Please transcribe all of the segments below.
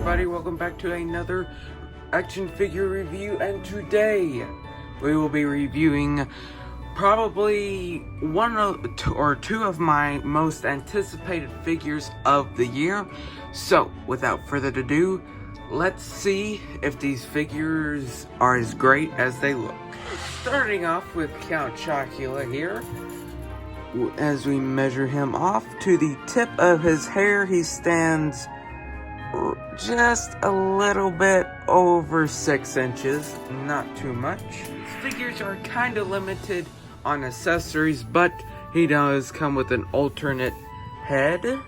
everybody, welcome back to another action figure review, and today we will be reviewing probably one or two of my most anticipated figures of the year. So without further ado, let's see if these figures are as great as they look. Starting off with Count Chocula here. As we measure him off to the tip of his hair, he stands just a little bit over 6 inches, not too much. These figures are kind of limited on accessories, but he does come with an alternate head,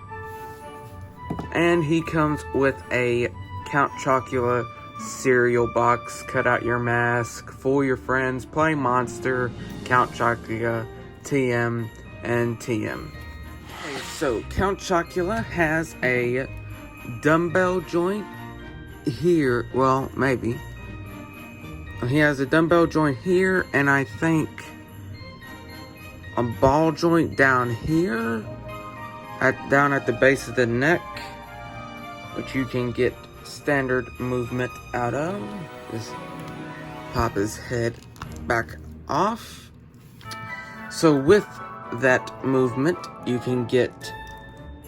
and he comes with a Count Chocula cereal box. Cut out your mask, fool your friends, play monster, Count Chocula, TM, and TM. Okay, so Count Chocula has a dumbbell joint here. Well, maybe. He has a dumbbell joint here, and I think a ball joint down here, down at the base of the neck, which you can get standard movement out of. Just pop his head back off. So with that movement, you can get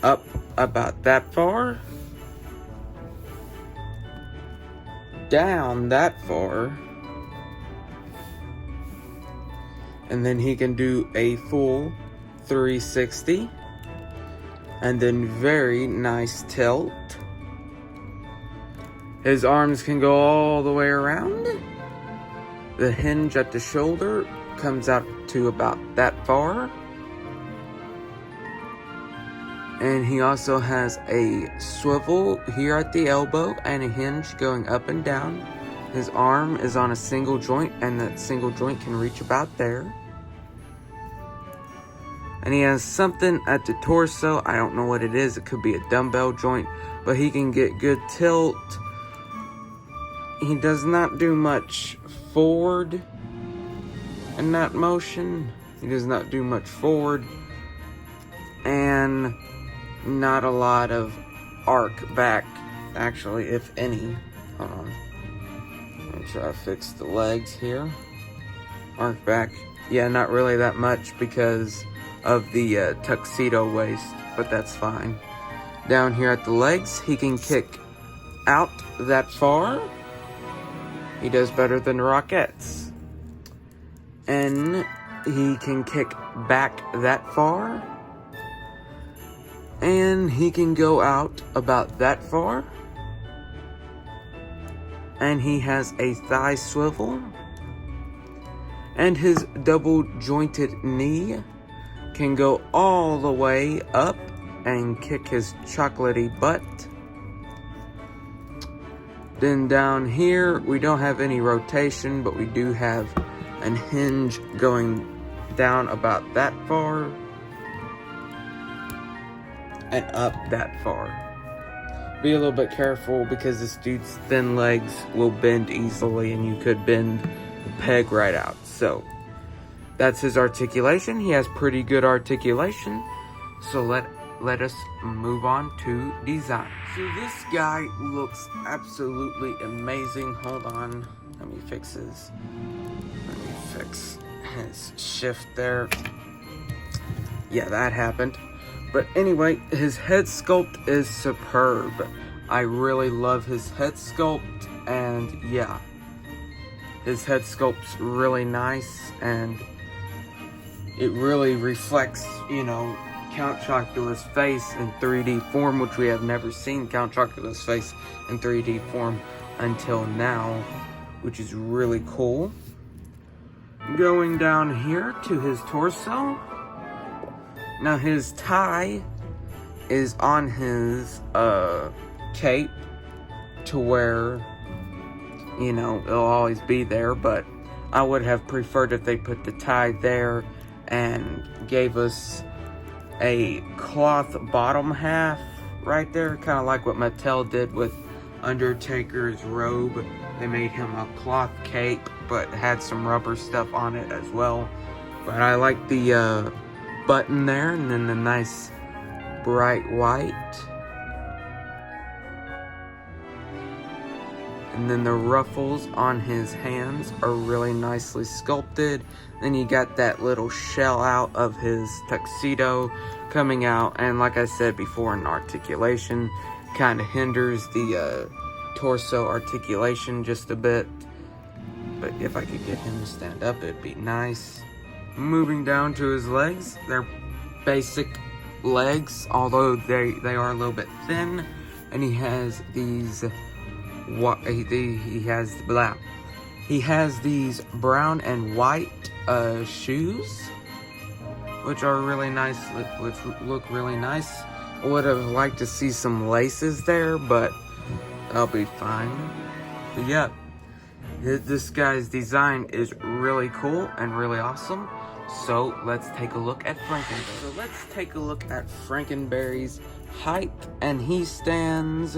up about that far, down that far, and then he can do a full 360, and then very nice tilt. His arms can go all the way around. The hinge at the shoulder comes out to about that far. And he also has a swivel here at the elbow and a hinge going up and down. His arm is on a single joint, and that single joint can reach about there. And he has something at the torso. I don't know what it is. It could be a dumbbell joint, but he can get good tilt. He does not do much forward in that motion. He does not do much forward. And not a lot of arc back, actually, if any. Hold on. Let me try to fix the legs here. Arc back. Yeah, not really that much because of the tuxedo waist, but that's fine. Down here at the legs, he can kick out that far. He does better than the Rockettes. And he can kick back that far. And he can go out about that far. And he has a thigh swivel. And his double jointed knee can go all the way up and kick his chocolatey butt. Then down here, we don't have any rotation, but we do have an hinge going down about that far. And up that far. Be a little bit careful because this dude's thin legs will bend easily, and you could bend the peg right out. So that's his articulation. He has pretty good articulation. So let us move on to design. So this guy looks absolutely amazing. Hold on, let me fix his shift there. Yeah, that happened. But anyway, his head sculpt is superb. I really love his head sculpt, and yeah, his head sculpt's really nice, and it really reflects, you know, Count Chocula's face in 3D form, which we have never seen Count Chocula's face in 3D form until now, which is really cool. Going down here to his torso. Now his tie is on his cape to where, you know, it'll always be there, but I would have preferred if they put the tie there and gave us a cloth bottom half right there, kind of like what Mattel did with Undertaker's robe. They made him a cloth cape, but had some rubber stuff on it as well. But I like the button there, and then the nice bright white. And then the ruffles on his hands are really nicely sculpted. Then you got that little shell out of his tuxedo coming out. And like I said before, an articulation kind of hinders the torso articulation just a bit. But if I could get him to stand up, it'd be nice. Moving down to his legs, they're basic legs, although they are a little bit thin. And he has these he has these brown and white shoes, which are really nice, which look really nice. I would have liked to see some laces there, but that'll be fine. But yeah, this guy's design is really cool and really awesome. So let's take a look at Frankenberry's height, and he stands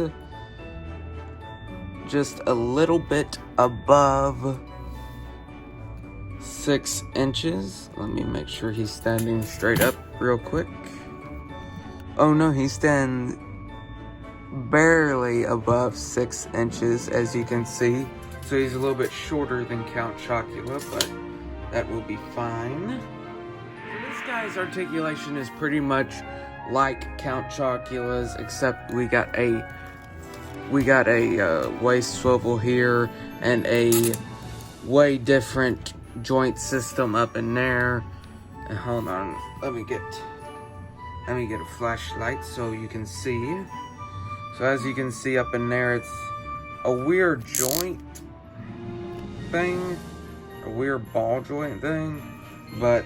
just a little bit above 6 inches. Let me make sure he's standing straight up real quick. Oh no, he stands barely above 6 inches, as you can see. So he's a little bit shorter than Count Chocula, but that will be fine. This guy's articulation is pretty much like Count Chocula's, except we got a waist swivel here and a way different joint system up in there. And hold on, let me get a flashlight so you can see. So as you can see up in there, it's a weird joint thing, a weird ball joint thing, but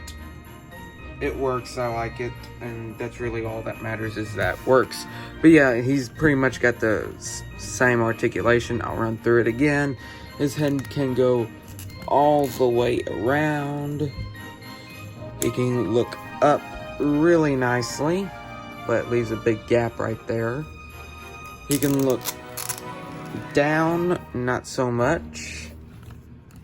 it works. I like it, and that's really all that matters, is that works. But yeah, he's pretty much got the same articulation. I'll run through it again. His head can go all the way around. He can look up really nicely, but it leaves a big gap right there. He can look down, not so much.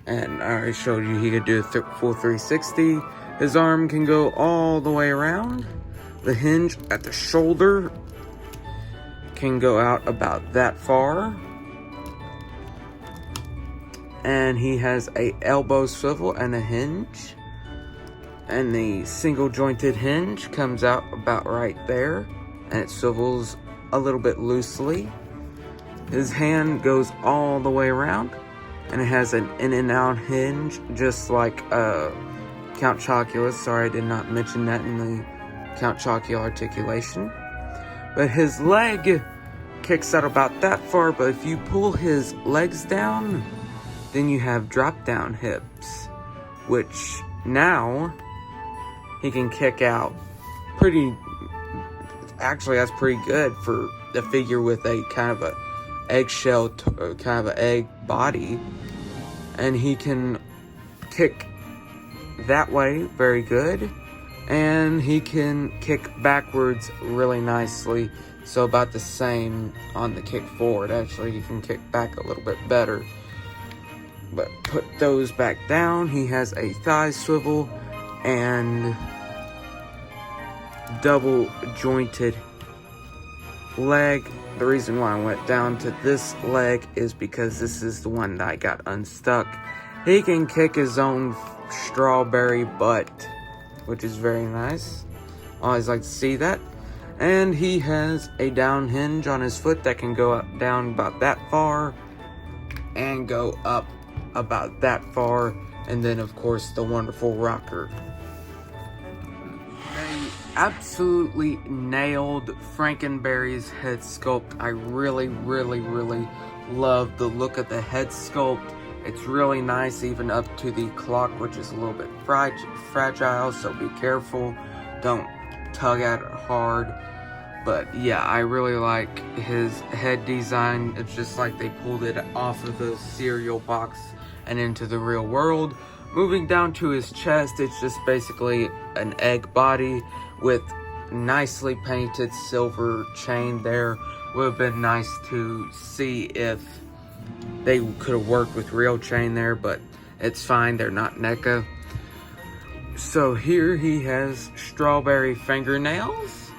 And I already showed you he could do a full 360. His arm can go all the way around. The hinge at the shoulder can go out about that far. And he has a elbow swivel and a hinge. And the single jointed hinge comes out about right there. And it swivels a little bit loosely. His hand goes all the way around. And it has an in and out hinge, just like Count Chocula. Sorry, I did not mention that in the Count Chocula articulation. But his leg kicks out about that far, but if you pull his legs down, then you have drop down hips, which now he can kick out pretty, actually that's pretty good for the figure with a kind of a eggshell, kind of an egg body. And he can kick that way very good, and he can kick backwards really nicely, so about the same on the kick forward. Actually, he can kick back a little bit better. But put those back down. He has a thigh swivel and double jointed leg. The reason why I went down to this leg is because this is the one that I got unstuck. He can kick his own strawberry butt, which is very nice. I always like to see that. And he has a down hinge on his foot that can go up, down about that far and go up about that far. And then of course the wonderful rocker. Absolutely nailed Frankenberry's head sculpt. I really love the look of the head sculpt. It's really nice, even up to the clock, which is a little bit fragile, so be careful. Don't tug at it hard. But yeah, I really like his head design. It's just like they pulled it off of the cereal box and into the real world. Moving down to his chest, it's just basically an egg body with nicely painted silver chain there. Would have been nice to see if they could have worked with real chain there, but it's fine, they're not NECA. So here he has strawberry fingernails,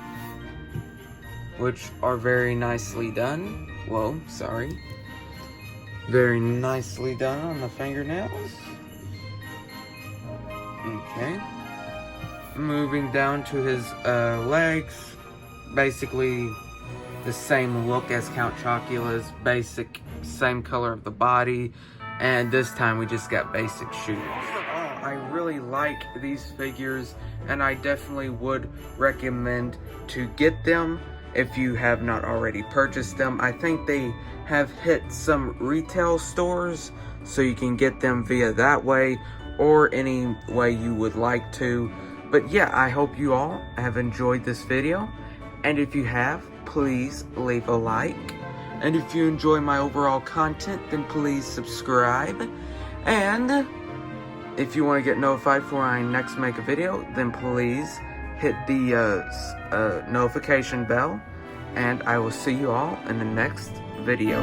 which are very nicely done. Whoa, sorry. Very nicely done on the fingernails. Okay. Moving down to his legs. Basically the same look as Count Chocula's, basic, same color of the body. And this time we just got basic shoes. Overall, I really like these figures, and I definitely would recommend to get them if you have not already purchased them. I think they have hit some retail stores, so you can get them via that way or any way you would like to. But yeah, I hope you all have enjoyed this video, and if you have, please leave a like. And if you enjoy my overall content, then please subscribe. And if you want to get notified for when I next make a video, then please hit the notification bell. And I will see you all in the next video.